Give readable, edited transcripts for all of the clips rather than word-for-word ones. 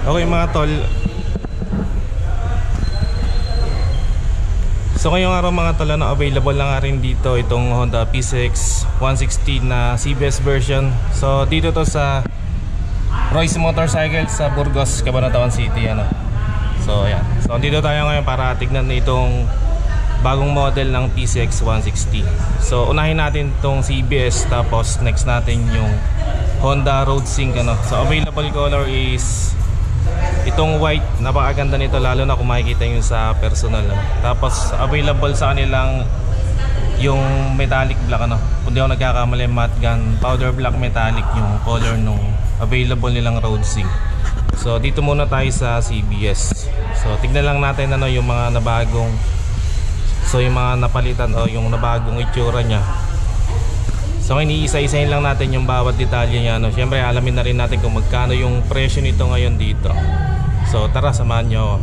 Okay mga tol, so ngayong araw mga tol, available lang nga rin dito itong Honda PCX 160 na CBS version. So dito to sa Royce Motorcycles sa Burgos, Cabanatuan City So ayan, so dito tayo ngayon para tignan na itong bagong model ng PCX 160. So unahin natin itong CBS, tapos next natin yung Honda Road Sync So available color is itong white, napakaganda nito lalo na kung makikita nyo sa personal Tapos available sa kanilang yung metallic black kung di ako nagkakamali, matte gun powder black metallic yung color nung available nilang Road Sync. So dito muna tayo sa CBS. So tignan lang natin yung mga nabagong, so yung mga napalitan o yung nabagong itsura nya. So iniisa-isahin lang natin yung bawat detalye nya Siyempre alamin na rin natin kung magkano yung presyo nito ngayon dito. So tara, samahan nyo.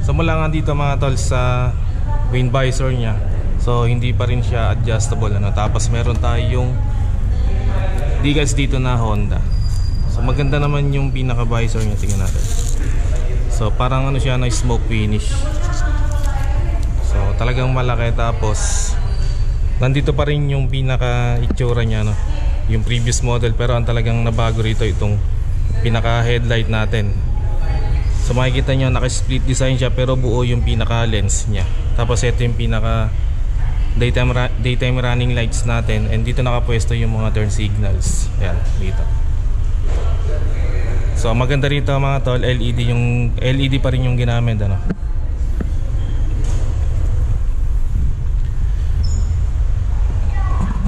So mula nga dito mga tol sa wind visor nya, so hindi pa rin siya adjustable Tapos meron tayong decals dito na Honda. So maganda naman yung pinaka visor nya, tingnan natin. So parang siya na smoke finish. So talagang malaki, tapos nandito pa rin yung pinaka itsura nya yung previous model, pero ang talagang nabago rito itong pinaka headlight natin. So makikita nyo naka-split design siya, pero buo yung pinaka lens nya. Tapos ito yung pinaka daytime running lights natin, and dito nakapwesto yung mga turn signals. Ayan, dito. So maganda rito mga tol, LED pa rin yung ginamit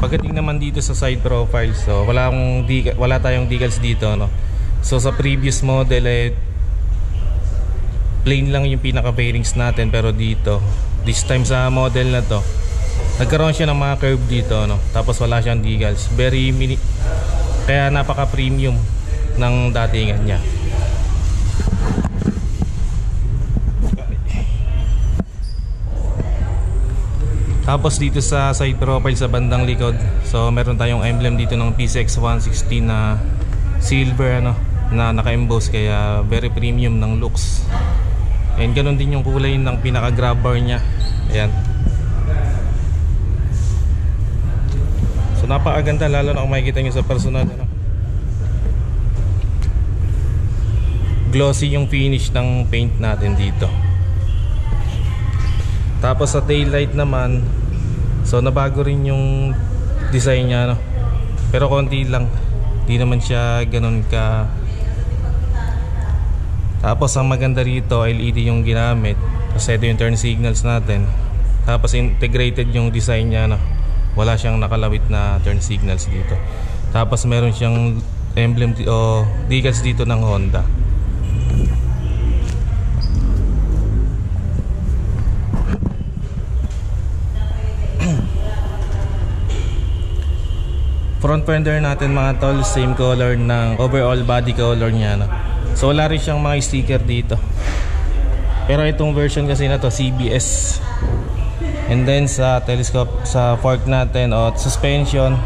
Pagdating naman dito sa side profile, so wala tayong decals dito So sa previous model plain lang yung pinaka fairings natin, pero dito this time sa model na to nagkaroon siya ng mga curve dito Tapos wala siyang decals, very mini, kaya napaka premium ng datingan niya. Tapos dito sa side profile sa bandang likod, so meron tayong emblem dito ng PCX 160 na silver na naka-emboss, kaya very premium ng looks. And ganun din yung kulay ng pinaka grab bar nya. Ayan. So napakaganda, lalo na kung makikita nyo sa personal glossy yung finish ng paint natin dito. Tapos sa taillight naman, so nabago rin yung design nya pero konti lang, di naman siya ganun ka. Tapos ang maganda rito, LED yung ginamit, kasi ito yung turn signals natin. Tapos integrated yung design nya wala siyang nakalawit na turn signals dito. Tapos meron siyang emblem o decals dito ng Honda. Front fender natin mga tol, same color ng overall body color niya So wala rin siyang mga sticker dito, pero itong version kasi na to CBS. And then sa telescope, sa fork natin o suspension,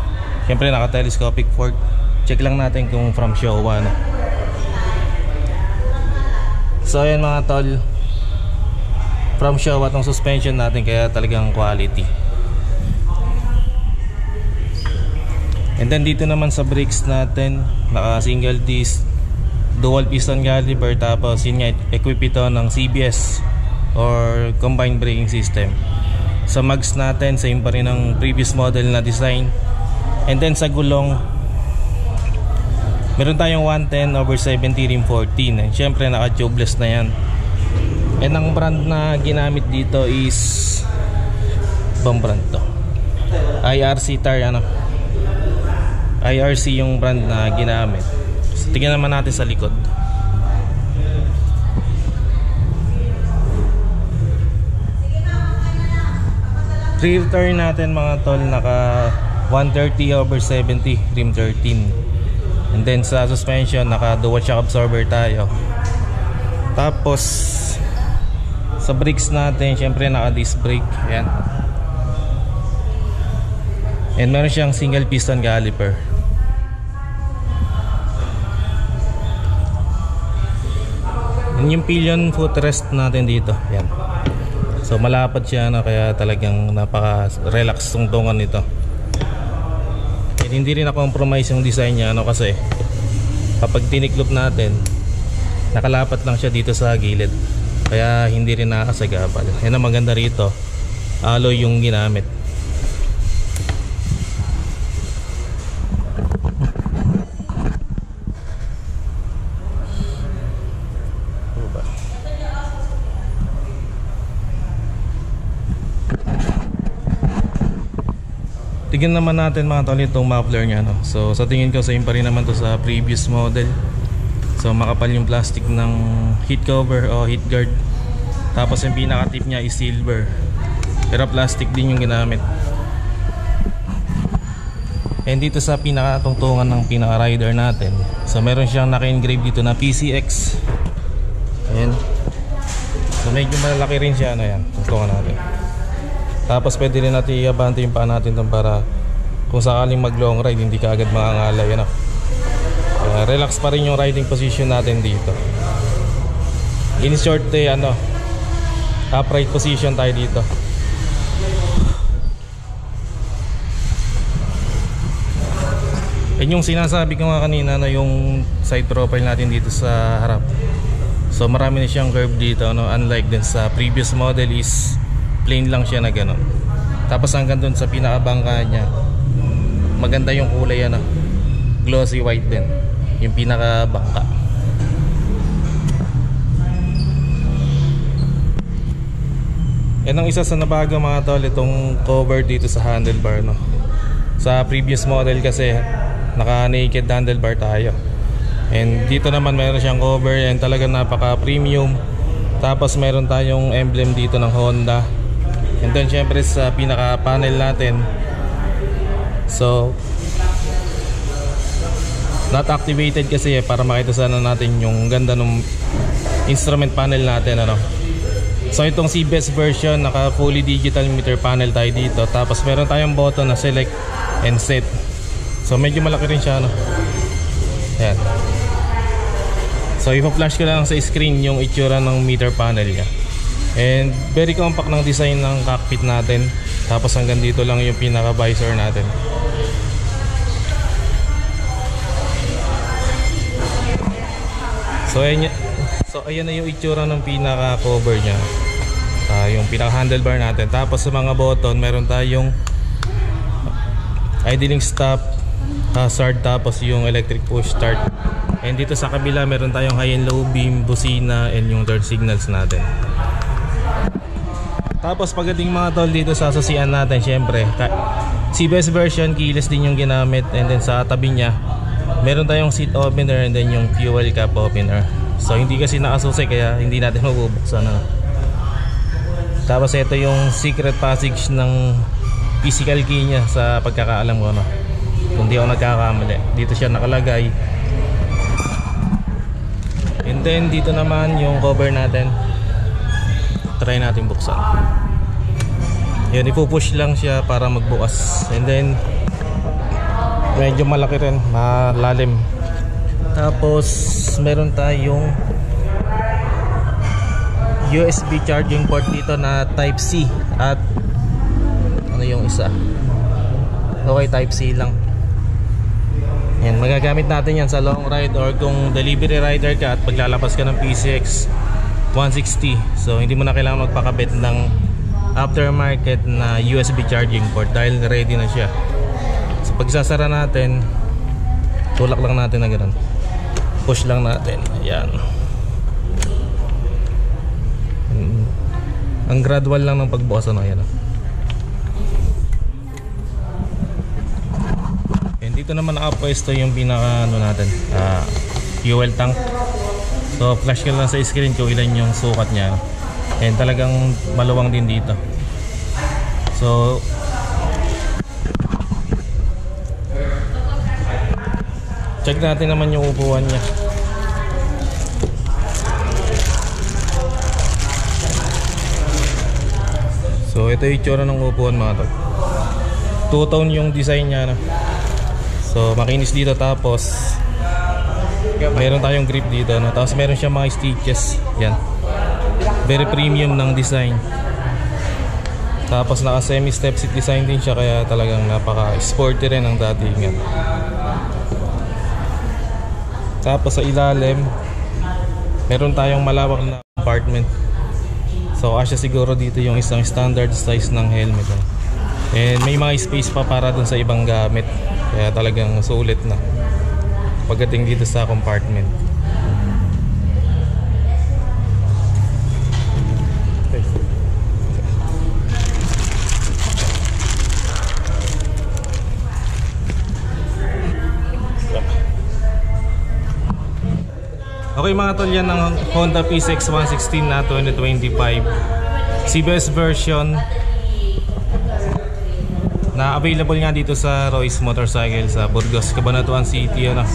syempre naka telescopic fork. Check lang natin kung from Showa So ayan mga tol, from Showa tong suspension natin, kaya talagang quality. And then dito naman sa brakes natin, naka single disc, dual piston caliper, tapos yun nga, equip ito ng CBS or combined braking system. Sa mags natin, same pa rin ang previous model na design. And then sa gulong, meron tayong 110/70 rim 14, and syempre naka tubeless na yan. And ang brand na ginamit dito is, bang brand to? IRC tire IRC yung brand na ginamit. So, tingnan naman natin sa likod. Rear tire natin mga tol, naka 130/70 rim 13. And then sa suspension, naka dual shock absorber tayo. Tapos sa brakes natin, syempre naka disc brake. Ayan. And meron siyang single piston caliper. Yung pillion footrest natin dito, yan. So malapad siya, no? Kaya talagang napaka-relax tungtungan nito. And hindi rin na-compromise yung design niya, no? Kasi kapag tiniklop natin, nakalapat lang siya dito sa gilid, kaya hindi rin nakakasagabal. Yan ang maganda rito, alloy yung ginamit. Tignan naman natin mga tol itong muffler nya, no? So sa tingin ko same pa rin naman to sa previous model. So makapal yung plastic ng heat cover o heat guard. Tapos yung pinaka tip nya is silver, pero plastic din yung ginamit. And dito sa pinakatungtungan ng pinaka rider natin, so meron siyang naka-engrave dito na PCX. Ayan. So medyo malaki rin siya, ano yan, tungtungan natin. Tapos pwede rin natin i-abante yung paa natin doon para kung sakaling mag long ride hindi ka agad makangalay, ano. Relax pa rin yung riding position natin dito. In short, upright position tayo dito. And yung sinasabi ko nga kanina, no, yung side profile natin dito sa harap, so marami na siyang curve dito, no, unlike din sa previous model is plain lang siya na gano'n. Tapos hanggang dun sa pinakabangka niya, maganda yung kulay, ano, glossy white din yung pinakabangka. Yan ang isa sa nabago mga tol, itong cover dito sa handlebar, no. Sa previous model kasi naka naked handlebar tayo, and dito naman meron siyang cover and talagang napaka premium. Tapos meron tayong emblem dito ng Honda. And then syempre sa pinaka panel natin, so not activated kasi para makita sana natin yung ganda ng instrument panel natin, ano. So itong CBS version, naka fully digital meter panel tayo dito. Tapos meron tayong button na select and set. So medyo malaki rin siya, ano. Ayan. So ipa-flash ko lang sa screen yung itsura ng meter panel niya. And very compact ng design ng cockpit natin. Tapos hanggang dito lang yung pinaka visor natin. So ayan na yung itsura ng pinaka cover nya, yung pinaka handlebar natin. Tapos sa mga button meron tayong idling stop, hazard, tapos yung electric push start. And dito sa kabila meron tayong high and low beam, busina, and yung turn signals natin. Tapos pagdating mga tol dito sa sasian natin, syempre CBS version, keyless din yung ginamit. And then sa tabi nya meron tayong seat opener and then yung fuel cap opener. So hindi kasi nakasusi kaya hindi natin mabubuksan, ano. Tapos ito yung secret passage ng physical key nya sa pagkakaalam ko, no, kung di ako nagkakamali. Dito siya nakalagay. And then dito naman yung cover natin. Try natin buksan. Yan, ipupush lang siya para magbukas. And then medyo malaki rin, malalim. Tapos meron tayong USB charging port dito na type C. At ano yung isa? Okay, type C lang. Yan, magagamit natin yan sa long ride or kung delivery rider ka at paglalabas ka ng PCX 160. So hindi mo na kailangan magpakabit ng aftermarket na USB charging port dahil ready na siya. So pag sasara natin, tulak lang natin na gano'n, push lang natin. Ayan. Ang gradual lang ng pagbukas, ano. Ayan. And dito naman nakapwesto yung pinaka ano natin, fuel tank. So flash ko lang sa screen kung ilan yung sukat niya. And talagang maluwang din dito. So check natin naman yung upuan niya. So ito yung itsura ng upuan mga tol. Two-tone yung design niya, no? So makinis dito, tapos Meron tayong grip dito, no? Tapos meron siya mga stitches. Yan. Very premium ng design. Tapos naka semi-step seat design din siya, kaya talagang napaka-sporty rin ang datingan. Tapos sa ilalim, meron tayong malawak na compartment. So asya siguro dito yung isang standard size ng helmet. And may mga space pa para dun sa ibang gamit. Kaya talagang sulit na pagdating dito sa compartment. Okay mga tol, yan ang Honda PCX 116 na 2025 CBS version na available nga dito sa Royce Motorcycle sa Burgos, Cabanatuan City, ano.